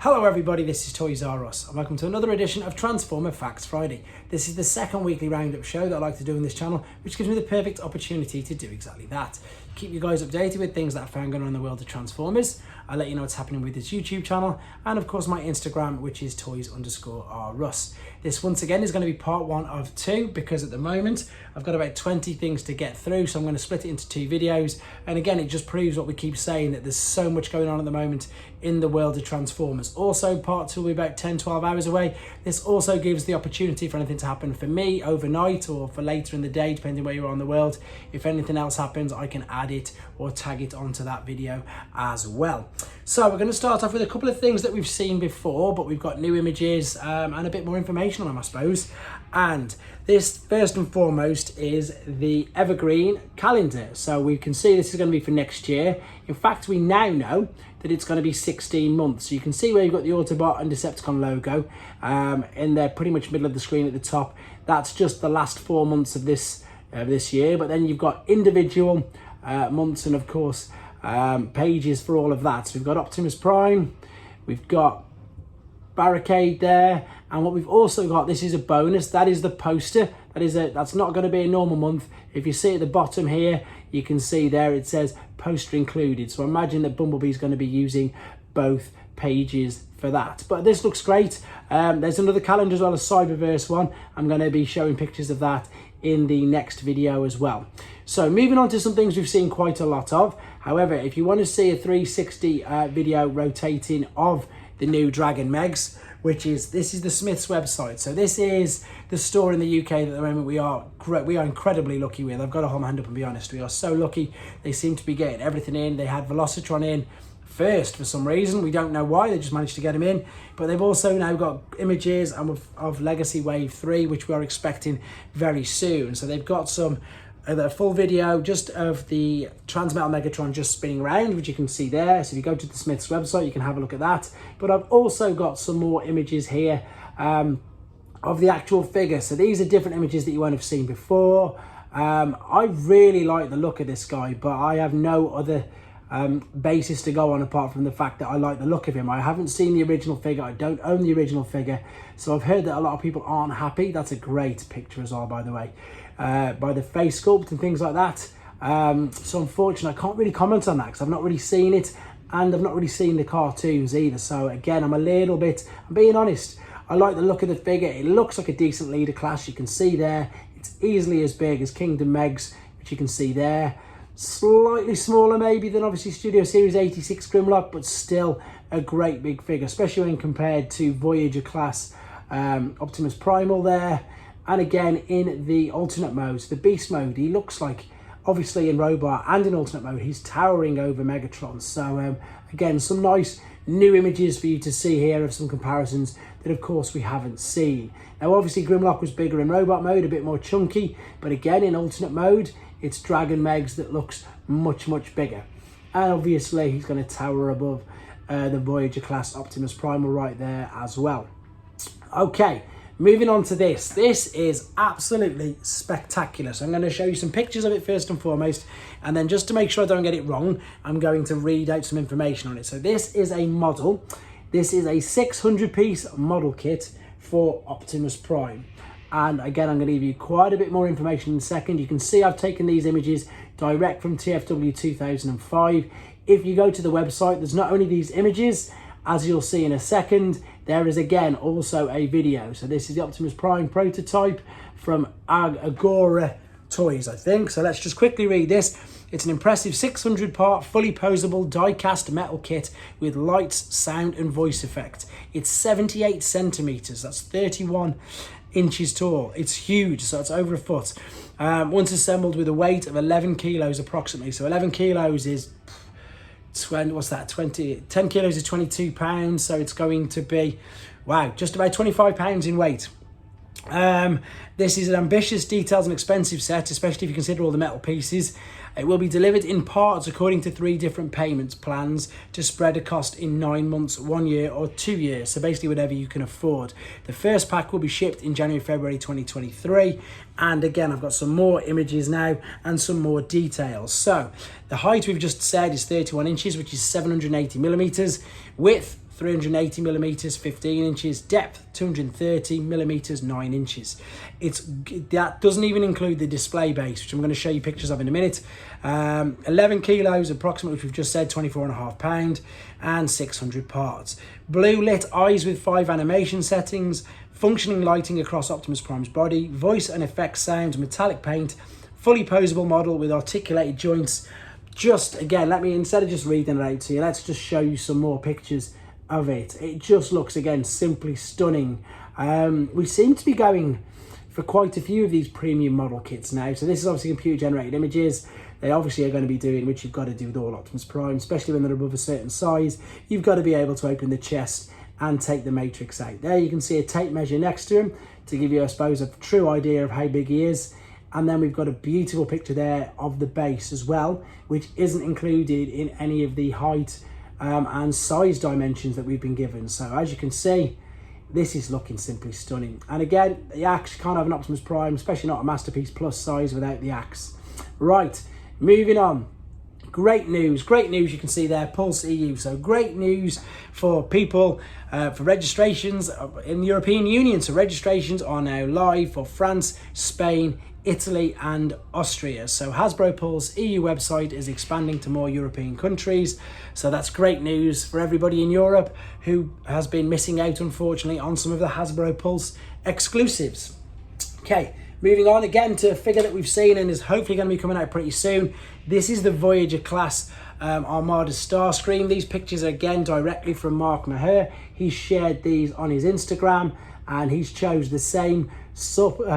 Hello everybody, this is Toys R Us and welcome to another edition of Transformer Facts Friday. This is the second weekly roundup show that I like to do on this channel, which gives me the perfect opportunity to do exactly that. Keep you guys updated with things that I found going on in the world of Transformers. I'll let you know what's happening with this YouTube channel and of course my Instagram, which is toys_rus. This once again is going to be part one of two because at the moment I've got about 20 things to get through, so I'm going to split it into two videos. And again, it just proves what we keep saying, that there's so much going on at the moment in the world of Transformers. Also, part two will be about 10-12 hours away. This also gives the opportunity for anything to happen for me overnight or for later in the day, depending where you are in the world. If anything else happens, I can add it or tag it onto that video as well. So we're going to start off with a couple of things that we've seen before, but we've got new images and a bit more information on them, I suppose. And this, first and foremost, is the Evergreen calendar. So we can see this is going to be for next year. In fact, we now know that it's going to be 16 months. So you can see where you've got the Autobot and Decepticon logo in there, pretty much middle of the screen at the top. That's just the last 4 months of this year. But then you've got individual months and, of course, pages for all of that. So we've got Optimus Prime, we've got Barricade there, and what we've also got, this is a bonus, that is the poster. That's not going to be a normal month. If you see at the bottom here, you can see there it says poster included. So imagine that Bumblebee's going to be using both pages for that. But this looks great. There's another calendar as well, a Cyberverse one. I'm going to be showing pictures of that in the next video as well. So moving on to some things we've seen quite a lot of. However, if you want to see a 360 video rotating of the new Dragon Megs, this is the Smyths website. So this is the store in the UK that at the moment we are incredibly lucky with. I've got to hold my hand up and be honest. We are so lucky. They seem to be getting everything in. They had Velocitron in first for some reason. We don't know why. They just managed to get him in. But they've also now got images of Legacy Wave 3, which we are expecting very soon. So they've got some a full video just of the transmetal Megatron just spinning around, which you can see there. So if you go to the Smyths website, you can have a look at that. But I've also got some more images here of the actual figure. So these are different images that you won't have seen before. I really like the look of this guy, but I have no other basis to go on apart from the fact that I like the look of him. I haven't seen the original figure. I don't own the original figure. So I've heard that a lot of people aren't happy. That's a great picture as well, by the way. By the face sculpt and things like that. So unfortunately, I can't really comment on that because I've not really seen it and I've not really seen the cartoons either. So again, I'm being honest. I like the look of the figure. It looks like a decent leader class. You can see there, it's easily as big as Kingdom Megs, which you can see there. Slightly smaller maybe than obviously Studio Series 86 Grimlock, but still a great big figure, especially when compared to Voyager Class Optimus Primal there. And again, in the alternate modes, the Beast mode, he looks like, obviously in Robot and in alternate mode, he's towering over Megatron. So again, some nice new images for you to see here of some comparisons that of course we haven't seen. Now obviously Grimlock was bigger in Robot mode, a bit more chunky, but again in alternate mode, it's Dragon Megs that looks much, much bigger. And obviously he's going to tower above the Voyager Class Optimus Primal right there as well. Okay. Moving on to this. This is absolutely spectacular. So I'm going to show you some pictures of it first and foremost. And then just to make sure I don't get it wrong, I'm going to read out some information on it. So this is a model. This is a 600-piece model kit for Optimus Prime. And again, I'm going to give you quite a bit more information in a second. You can see I've taken these images direct from TFW 2005. If you go to the website, there's not only these images, as you'll see in a second, there is again also a video. So this is the Optimus Prime prototype from Agora Toys, I think. So let's just quickly read this. It's an impressive 600-part, fully posable, die-cast metal kit with lights, sound and voice effect. It's 78 centimeters, that's 31 inches tall. It's huge, so it's over a foot. Once assembled with a weight of 11 kilos approximately. So 11 kilos is 10 kilos is 22 pounds, so it's going to be, wow, just about 25 pounds in weight. This is an ambitious, detailed and expensive set, especially if you consider all the metal pieces. It will be delivered in parts according to 3 different payments plans to spread a cost in 9 months, 1 year or 2 years. So basically whatever you can afford. The first pack will be shipped in January, February 2023. And again, I've got some more images now and some more details. So the height we've just said is 31 inches, which is 780 millimeters. Width 380 millimeters, 15 inches, depth 230 millimeters, 9 inches. That doesn't even include the display base, which I'm going to show you pictures of in a minute. 11 kilos approximately, which we've just said, 24.5 pounds, and 600 parts. Blue lit eyes with 5 animation settings, functioning lighting across Optimus Prime's body, voice and effects sound, metallic paint, fully posable model with articulated joints. Just again, instead of just reading it out to you, let's just show you some more pictures of it. It just looks, again, simply stunning. We seem to be going for quite a few of these premium model kits now. So this is obviously computer generated images. They obviously are going to be doing, which you've got to do with all Optimus Prime, especially when they're above a certain size. You've got to be able to open the chest and take the matrix out. There you can see a tape measure next to him to give you, I suppose, a true idea of how big he is. And then we've got a beautiful picture there of the base as well, which isn't included in any of the height and size dimensions that we've been given. So as you can see, this is looking simply stunning. And again, the axe, you can't have an Optimus Prime, especially not a Masterpiece Plus size, without the axe. Right, moving on. Great news you can see there, Pulse EU. So great news for people for registrations in the European Union. So registrations are now live for France, Spain, Italy and Austria. So Hasbro Pulse EU website is expanding to more European countries. So that's great news for everybody in Europe who has been missing out, unfortunately, on some of the Hasbro Pulse exclusives. Okay, moving on again to a figure that we've seen and is hopefully going to be coming out pretty soon. This is the Voyager Class Armada Starscream. These pictures are again directly from Mark Maher. He's shared these on his Instagram and he's chose the same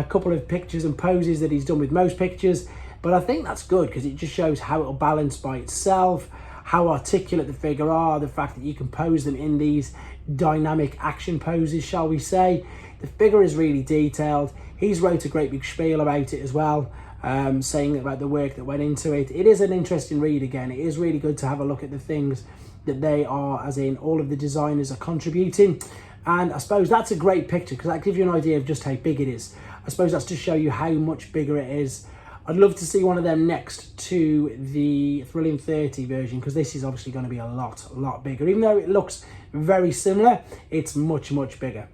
couple of pictures and poses that he's done with most pictures. But I think that's good because it just shows how it'll balance by itself, how articulate the figure are, the fact that you can pose them in these dynamic action poses, shall we say. The figure is really detailed. He's wrote a great big spiel about it as well, saying about the work that went into it. It is an interesting read again. It is really good to have a look at the things that they are, as in all of the designers are contributing. And I suppose that's a great picture because that gives you an idea of just how big it is. I suppose that's to show you how much bigger it is. I'd love to see one of them next to the Thrilling 30 version because this is obviously going to be a lot bigger. Even though it looks very similar, it's much bigger.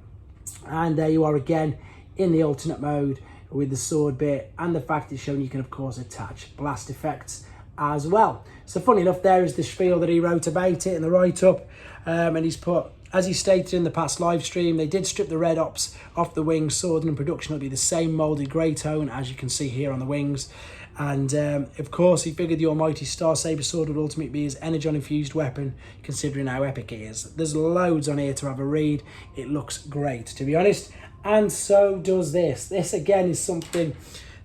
And there you are again in the alternate mode with the sword bit and the fact it's shown you can of course attach blast effects as well. So funny enough, there is the spiel that he wrote about it in the write-up, and he's put, as he stated in the past live stream, they did strip the red ops off the wings sword, and in production it'll be the same moulded grey tone as you can see here on the wings. And of course he figured the almighty Starsabre sword would ultimately be his energon infused weapon, considering how epic it is. There's loads on here to have a read. It looks great, to be honest, and so does this. This again is something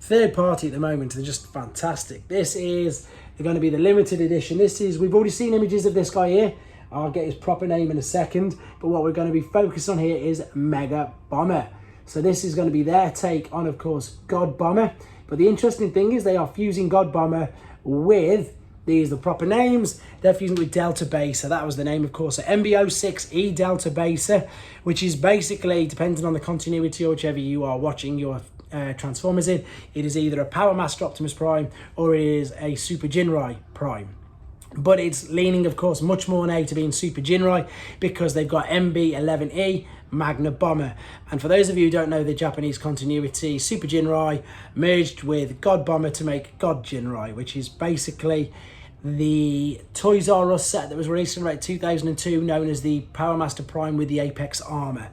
third party at the moment. They're just fantastic. This is going to be the limited edition. We've already seen images of this guy here. I'll get his proper name in a second, but what we're going to be focused on here is Mega Bomber. So this is going to be their take on, of course, God Bomber. But the interesting thing is they are fusing God Bomber with, these are the proper names, they're fusing with Delta Baser. That was the name, of course, so MB06E Delta Baser, which is basically, depending on the continuity or whichever you are watching your Transformers in, it is either a Power Master Optimus Prime or it is a Super Jinrai Prime. But it's leaning, of course, much more now to being Super Jinrai because they've got MB11E Magna Bomber. And for those of you who don't know the Japanese continuity, Super Jinrai merged with God Bomber to make God Jinrai, which is basically the Toys R Us set that was released in about 2002, known as the Power Master Prime with the Apex armor.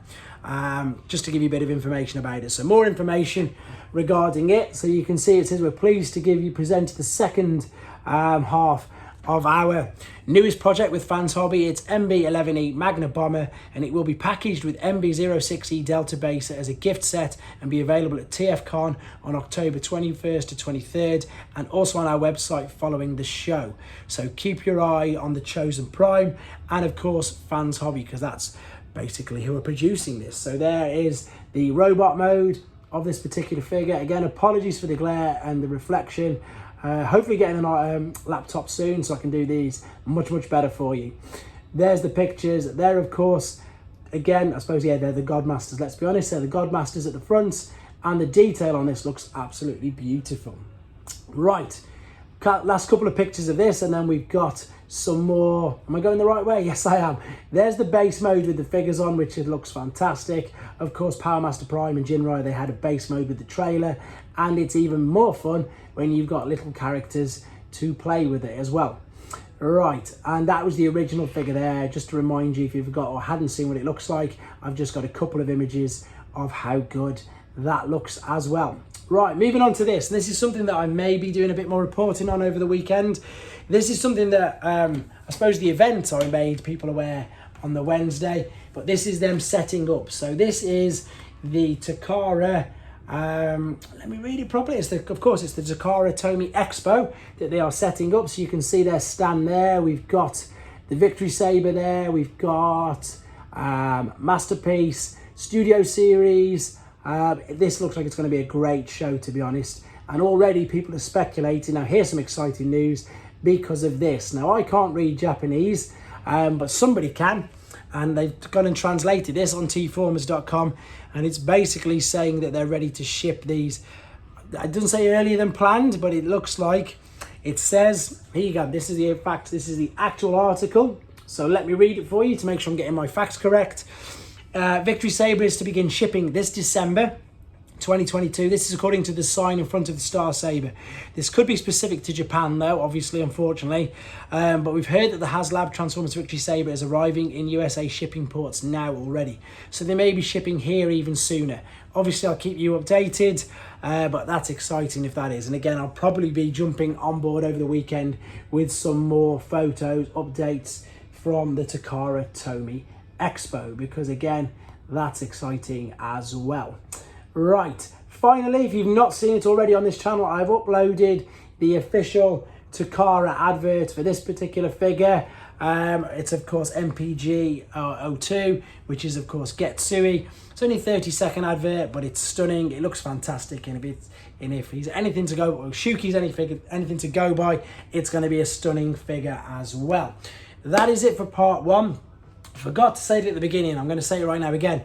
Just to give you a bit of information about it. So more information regarding it. So you can see it says we're pleased to present the second half of our newest project with Fans Hobby. It's MB11E Magna Bomber, and it will be packaged with MB06E Delta Baser as a gift set and be available at TFCon on October 21st to 23rd, and also on our website following the show. So keep your eye on the Chosen Prime and of course Fans Hobby, because that's basically who are producing this. So there is the robot mode of this particular figure. Again, apologies for the glare and the reflection. Hopefully getting a laptop soon so I can do these much better for you. There's the pictures. There, of course, again, I suppose, yeah, they're the Godmasters. Let's be honest, they're the Godmasters at the front, and the detail on this looks absolutely beautiful. Right, last couple of pictures of this, and then we've got some more. Am I going the right way? Yes, I am. There's the base mode with the figures on, which it looks fantastic. Of course, Power Master Prime and Jinrai, they had a base mode with the trailer, and it's even more fun when you've got little characters to play with it as well. Right, and that was the original figure there. Just to remind you, if you forgot or hadn't seen what it looks like, I've just got a couple of images of how good that looks as well. Right, moving on to this. This is something that I may be doing a bit more reporting on over the weekend. This is something that I suppose the event I made people aware on the Wednesday, but this is them setting up. So this is the Takara. Let me read it properly. Of course, it's the Takara Tomy Expo that they are setting up. So you can see their stand there. We've got the Victory Sabre there. We've got Masterpiece, Studio Series. This looks like it's going to be a great show, to be honest. And already people are speculating. Now, here's some exciting news because of this. Now, I can't read Japanese, but somebody can. And they've gone and translated this on tformers.com, and it's basically saying that they're ready to ship these. It doesn't say earlier than planned, but it looks like it says, here you go, this is the actual article. So let me read it for you to make sure I'm getting my facts correct. Victory Sabre is to begin shipping this December 2022. This is according to the sign in front of the Starsabre. This could be specific to Japan though, obviously, unfortunately. But we've heard that the haslab Transformers Victory Sabre is arriving in USA shipping ports now already. So they may be shipping here even sooner. Obviously, I'll keep you updated, but that's exciting if that is. And again, I'll probably be jumping on board over the weekend with some more photos, updates from the Takara Tomy Expo, because again, that's exciting as well. Right, finally, if you've not seen it already on this channel, I've uploaded the official Takara advert for this particular figure. It's of course MPG 02, which is of course Getsui. It's only a 30-second advert, but it's stunning. It looks fantastic, and if he's anything to go, or Shuki's anything to go by, it's going to be a stunning figure as well. That is it for part one. I forgot to say it at the beginning. I'm going to say it right now again.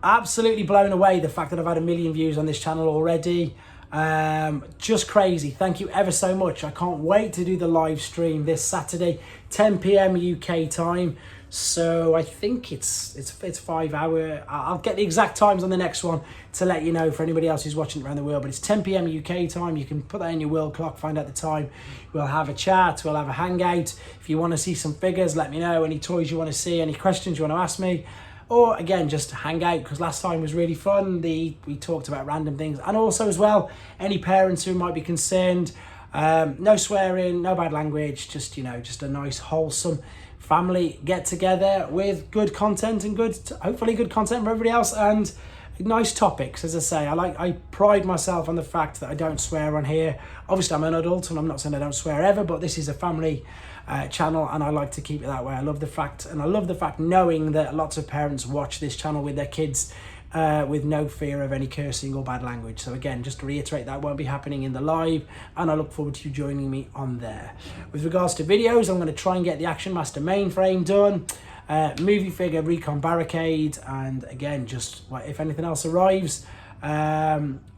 Absolutely blown away the fact that I've had 1 million views on this channel already. Just crazy. Thank you ever so much. I can't wait to do the live stream this Saturday, 10 p.m. UK time. So I think it's 5 hour. I'll get the exact times on the next one to let you know for anybody else who's watching around the world. But it's 10 p.m. UK time. You can put that in your world clock, find out the time. We'll have a chat. We'll have a hangout. If you want to see some figures, let me know. Any toys you want to see, any questions you want to ask me. Or again, just hang out, because last time was really fun. We talked about random things. And also as well, any parents who might be concerned, no swearing, no bad language, just, you know, just a nice wholesome family get together with good content and hopefully good content for everybody else, and nice topics. As I say, I pride myself on the fact that I don't swear on here. Obviously I'm an adult and I'm not saying I don't swear ever, but this is a family channel, and I like to keep it that way. I love the fact knowing that lots of parents watch this channel with their kids with no fear of any cursing or bad language. So again, just to reiterate, that won't be happening in the live, and I look forward to you joining me on there. With regards to videos, I'm going to try and get the Action Master mainframe done, movie figure Recon Barricade, and again, just if anything else arrives.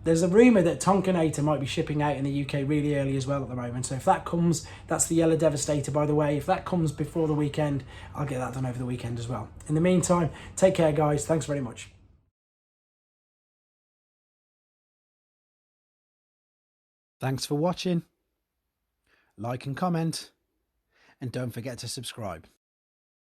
There's a rumour that Tonkanator might be shipping out in the UK really early as well at the moment. So if that comes, that's the Yellow Devastator, by the way. If that comes before the weekend, I'll get that done over the weekend as well. In the meantime, take care, guys. Thanks very much. Thanks for watching. Like and comment, and don't forget to subscribe.